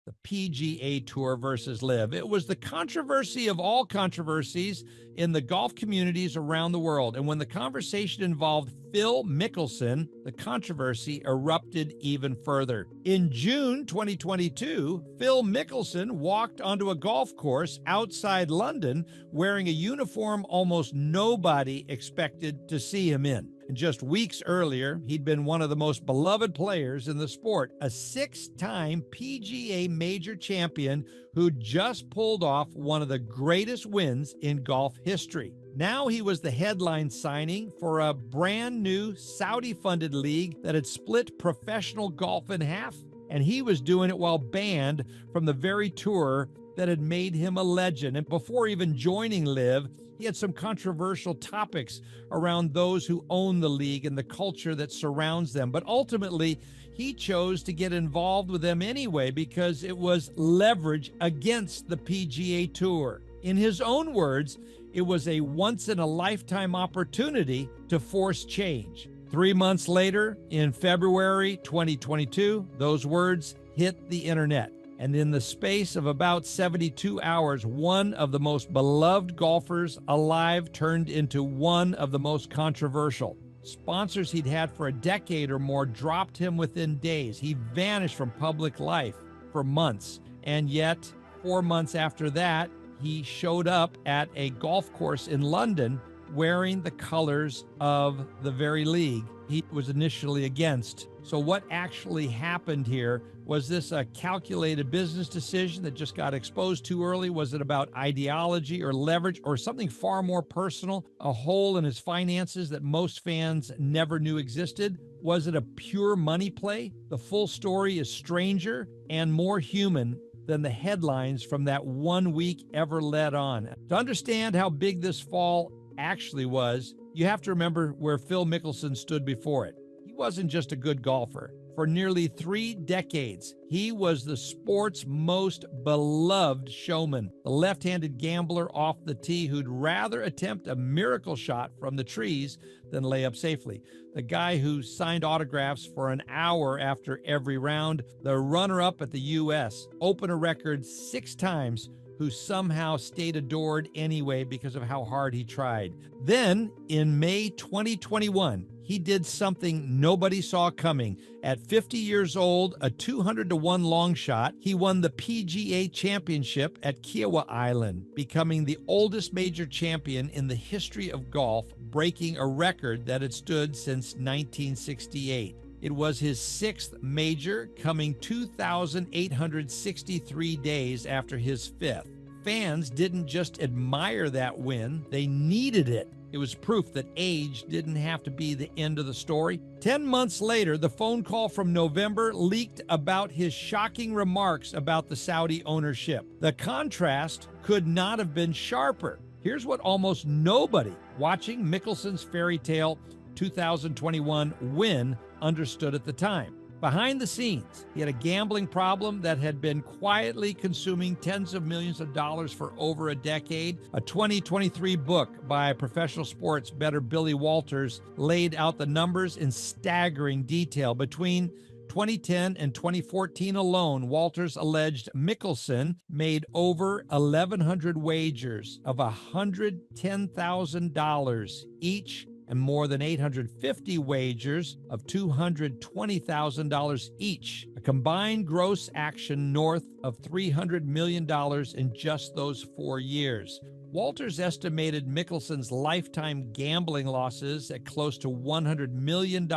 the PGA Tour versus LIV. It was the controversy of all controversies in the golf communities around the world. And when the conversation involved Phil Mickelson, the controversy erupted even further. In June 2022, Phil Mickelson walked onto a golf course outside London wearing a uniform almost nobody expected to see him in. And just weeks earlier, he'd been one of the most beloved players in the sport, a six-time PGA major champion who just pulled off one of the greatest wins in golf history. Now he was the headline signing for a brand new Saudi-funded league that had split professional golf in half, and he was doing it while banned from the very tour that had made him a legend. And before even joining LIV, he had some controversial topics around those who own the league and the culture that surrounds them. But ultimately, he chose to get involved with them anyway because it was leverage against the PGA Tour. In his own words, it was a once-in-a-lifetime opportunity to force change. 3 months later, in February 2022, those words hit the internet. And in the space of about 72 hours, one of the most beloved golfers alive turned into one of the most controversial. Sponsors he'd had for a decade or more dropped him within days. He vanished from public life for months. And yet, 4 months after that, he showed up at a golf course in London wearing the colors of the very league he was initially against. So what actually happened here? Was this a calculated business decision that just got exposed too early? Was it about ideology or leverage or something far more personal, a hole in his finances that most fans never knew existed? Was it a pure money play? The full story is stranger and more human than the headlines from that 1 week ever led on. To understand how big this fall actually was, you have to remember where Phil Mickelson stood before it. He wasn't just a good golfer. For nearly 3 decades, he was the sport's most beloved showman, the left-handed gambler off the tee who'd rather attempt a miracle shot from the trees than lay up safely, the guy who signed autographs for an hour after every round, the runner-up at the U.S. Open a record 6 times, who somehow stayed adored anyway because of how hard he tried. Then, in May 2021, he did something nobody saw coming. At 50 years old, a 200-to-1 long shot, he won the PGA Championship at Kiawah Island, becoming the oldest major champion in the history of golf, breaking a record that had stood since 1968. It was his 6th major, coming 2,863 days after his 5th. Fans didn't just admire that win, they needed it. It was proof that age didn't have to be the end of the story. 10 months later, the phone call from November leaked about his shocking remarks about the Saudi ownership. The contrast could not have been sharper. Here's what almost nobody watching Mickelson's fairy tale 2021 win understood at the time. Behind the scenes, he had a gambling problem that had been quietly consuming tens of millions of dollars for over a decade. A 2023 book by professional sports bettor Billy Walters laid out the numbers in staggering detail. Between 2010 and 2014 alone, Walters alleged Mickelson made over 1,100 wagers of $110,000 each, and more than 850 wagers of $220,000 each, a combined gross action north of $300 million in just those 4 years. Walters estimated Mickelson's lifetime gambling losses at close to $100 million,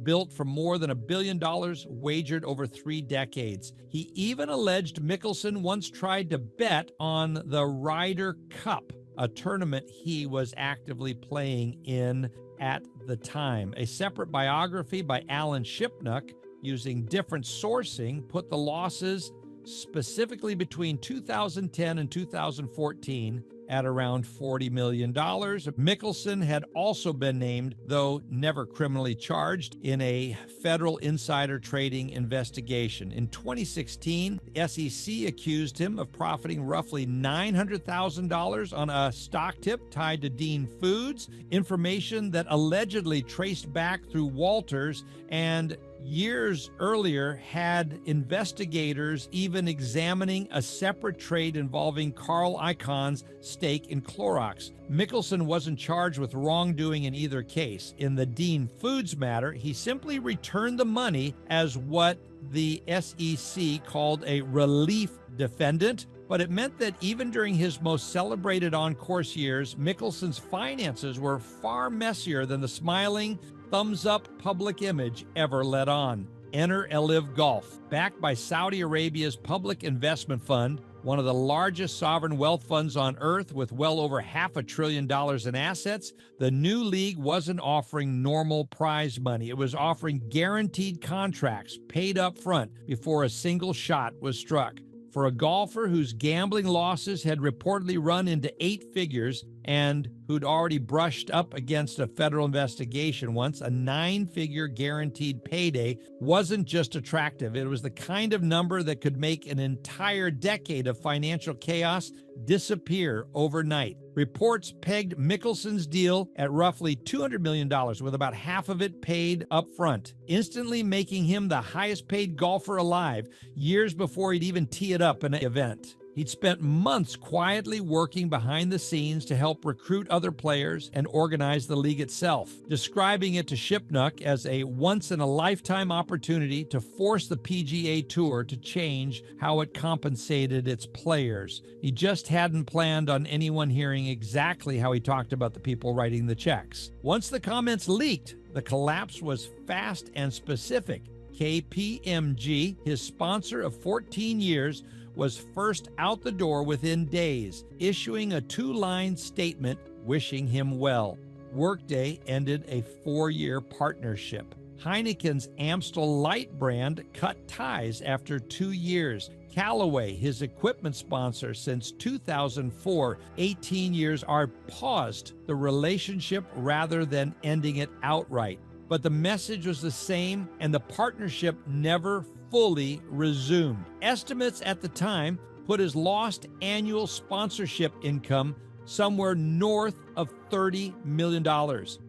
built from more than $1 billion wagered over 3 decades. He even alleged Mickelson once tried to bet on the Ryder Cup, a tournament he was actively playing in at the time. A separate biography by Alan Shipnuck, using different sourcing, put the losses specifically between 2010 and 2014 at around $40 million. Mickelson had also been named, though never criminally charged, in a federal insider trading investigation. In 2016, the SEC accused him of profiting roughly $900,000 on a stock tip tied to Dean Foods, information that allegedly traced back through Walters and years earlier had investigators even examining a separate trade involving Carl Icahn's stake in Clorox. Mickelson wasn't charged with wrongdoing in either case. In the Dean Foods matter, he simply returned the money as what the SEC called a relief defendant, but it meant that even during his most celebrated on-course years, Mickelson's finances were far messier than the smiling, thumbs-up public image ever let on. Enter LIV Golf. Backed by Saudi Arabia's Public Investment Fund, one of the largest sovereign wealth funds on earth with well over $500 billion in assets, the new league wasn't offering normal prize money. It was offering guaranteed contracts paid up front before a single shot was struck. For a golfer whose gambling losses had reportedly run into 8 figures and who'd already brushed up against a federal investigation once, a 9-figure guaranteed payday wasn't just attractive. It was the kind of number that could make an entire decade of financial chaos disappear overnight. Reports pegged Mickelson's deal at roughly $200 million, with about half of it paid up front, instantly making him the highest paid golfer alive years before he'd even tee it up in an event. He'd spent months quietly working behind the scenes to help recruit other players and organize the league itself, describing it to Shipnuck as a once-in-a-lifetime opportunity to force the PGA Tour to change how it compensated its players. He just hadn't planned on anyone hearing exactly how he talked about the people writing the checks. Once the comments leaked, the collapse was fast and specific. KPMG, his sponsor of 14 years, was first out the door within days, issuing a 2-line statement wishing him well. Workday ended a 4-year partnership. Heineken's Amstel Light brand cut ties after 2 years. Callaway, his equipment sponsor since 2004, 18 years, are paused the relationship rather than ending it outright. But the message was the same, and the partnership never fully resumed. Estimates at the time put his lost annual sponsorship income somewhere north of $30 million,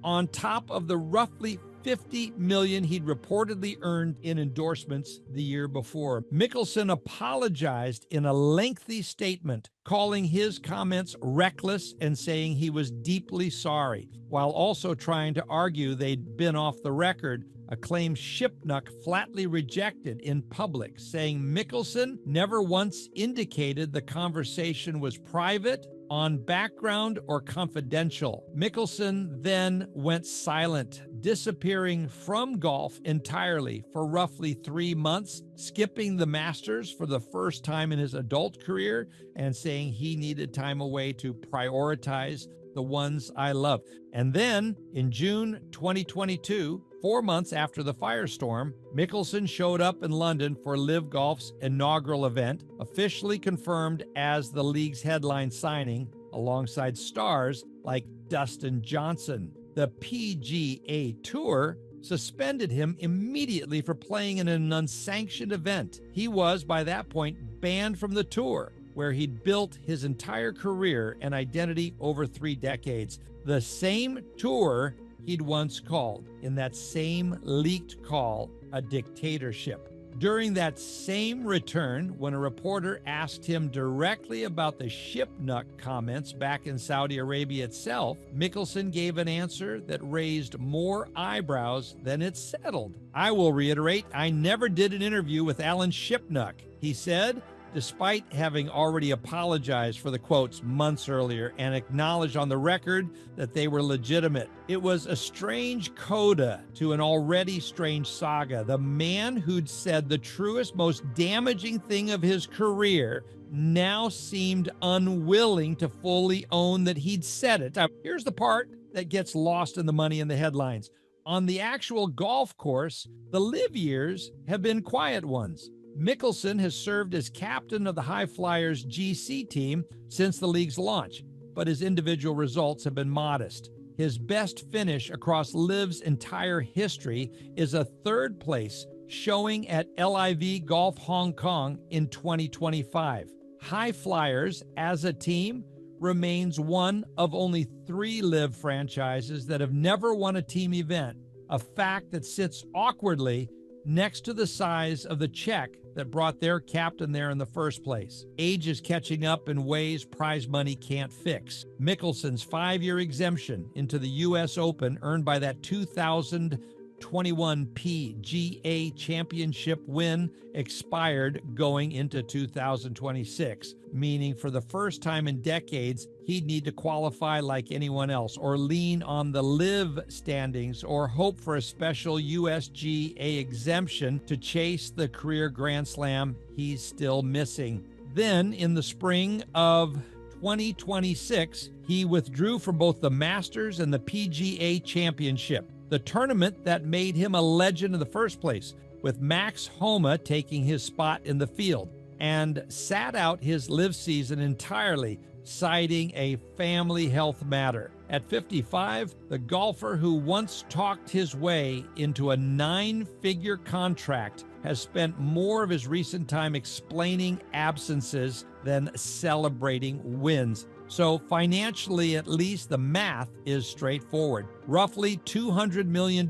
on top of the roughly $50 million he'd reportedly earned in endorsements the year before. Mickelson apologized in a lengthy statement, calling his comments reckless and saying he was deeply sorry, while also trying to argue they'd been off the record, a claim Shipnuck flatly rejected in public, saying Mickelson never once indicated the conversation was private, on background, or confidential. Mickelson then went silent, disappearing from golf entirely for roughly 3 months, skipping the Masters for the first time in his adult career and saying he needed time away to prioritize the ones I love. And then in June 2022, 4 months after the firestorm, Mickelson showed up in London for LIV Golf's inaugural event, officially confirmed as the league's headline signing, alongside stars like Dustin Johnson. The PGA Tour suspended him immediately for playing in an unsanctioned event. He was, by that point, banned from the tour, where he'd built his entire career and identity over 3 decades. The same tour he'd once called, in that same leaked call, a dictatorship. During that same return, when a reporter asked him directly about the Shipnuck comments back in Saudi Arabia itself, Mickelson gave an answer that raised more eyebrows than it settled. "I will reiterate, I never did an interview with Alan Shipnuck," he said, despite having already apologized for the quotes months earlier and acknowledged on the record that they were legitimate. It was a strange coda to an already strange saga. The man who'd said the truest, most damaging thing of his career now seemed unwilling to fully own that he'd said it. Now, here's the part that gets lost in the money and the headlines. On the actual golf course, the LIV years have been quiet ones. Mickelson has served as captain of the HyFlyers GC team since the league's launch, but his individual results have been modest. His best finish across LIV's entire history is a 3rd place showing at LIV Golf Hong Kong in 2025. HyFlyers, as a team, remains one of only 3 LIV franchises that have never won a team event, a fact that sits awkwardly next to the size of the check that brought their captain there in the first place. Age is catching up in ways prize money can't fix. Mickelson's 5-year exemption into the U.S. Open earned by that 2021 PGA Championship win expired going into 2026, meaning for the first time in decades, he'd need to qualify like anyone else, or lean on the LIV standings, or hope for a special USGA exemption to chase the career Grand Slam he's still missing. Then, in the spring of 2026, he withdrew from both the Masters and the PGA Championship, the tournament that made him a legend in the first place, with Max Homa taking his spot in the field, and sat out his LIV season entirely, citing a family health matter. At 55, the golfer who once talked his way into a 9-figure contract has spent more of his recent time explaining absences than celebrating wins. So financially, at least, the math is straightforward. Roughly $200 million,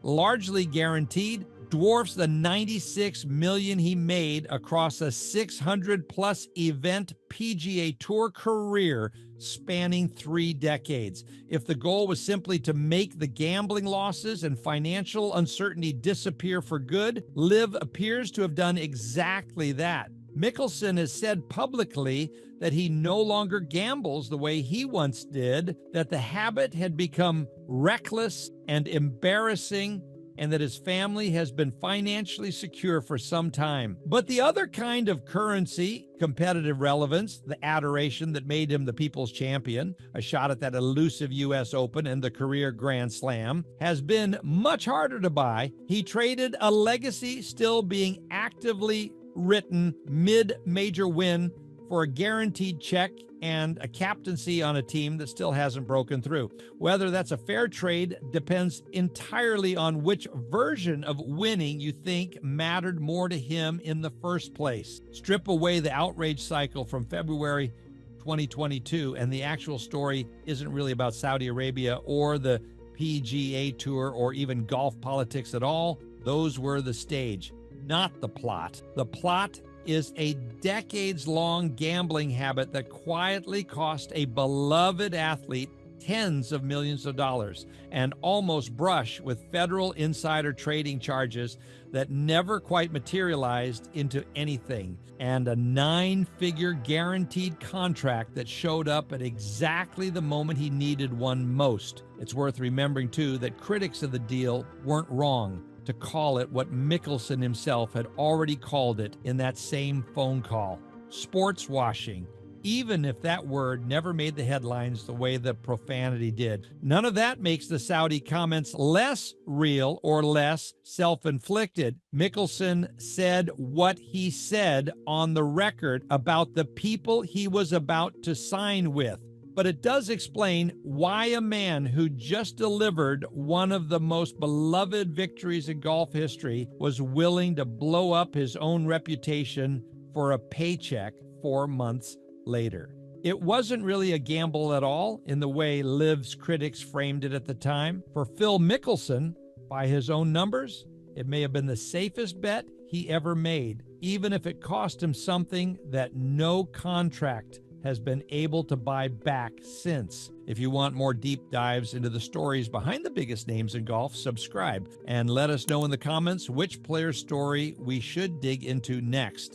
largely guaranteed, dwarfs the $96 million he made across a 600-plus event PGA Tour career spanning 3 decades. If the goal was simply to make the gambling losses and financial uncertainty disappear for good, LIV appears to have done exactly that. Mickelson has said publicly that he no longer gambles the way he once did, that the habit had become reckless and embarrassing, and that his family has been financially secure for some time. But the other kind of currency, competitive relevance, the adoration that made him the people's champion, a shot at that elusive U.S. Open and the career Grand Slam, has been much harder to buy. He traded a legacy still being actively written mid-major win for a guaranteed check and a captaincy on a team that still hasn't broken through. Whether that's a fair trade depends entirely on which version of winning you think mattered more to him in the first place. Strip away the outrage cycle from February 2022, and the actual story isn't really about Saudi Arabia or the PGA Tour or even golf politics at all. Those were the stage, not the plot. The plot is a decades-long gambling habit that quietly cost a beloved athlete tens of millions of dollars and almost brush with federal insider trading charges that never quite materialized into anything, and a 9-figure guaranteed contract that showed up at exactly the moment he needed one most. It's worth remembering, too, that critics of the deal weren't wrong to call it what Mickelson himself had already called it in that same phone call: sports washing, even if that word never made the headlines the way the profanity did. None of that makes the Saudi comments less real or less self-inflicted. Mickelson said what he said on the record about the people he was about to sign with. But it does explain why a man who just delivered one of the most beloved victories in golf history was willing to blow up his own reputation for a paycheck 4 months later. It wasn't really a gamble at all in the way LIV's critics framed it at the time. For Phil Mickelson, by his own numbers, it may have been the safest bet he ever made, even if it cost him something that no contract has been able to buy back since. If you want more deep dives into the stories behind the biggest names in golf, subscribe and let us know in the comments which player's story we should dig into next.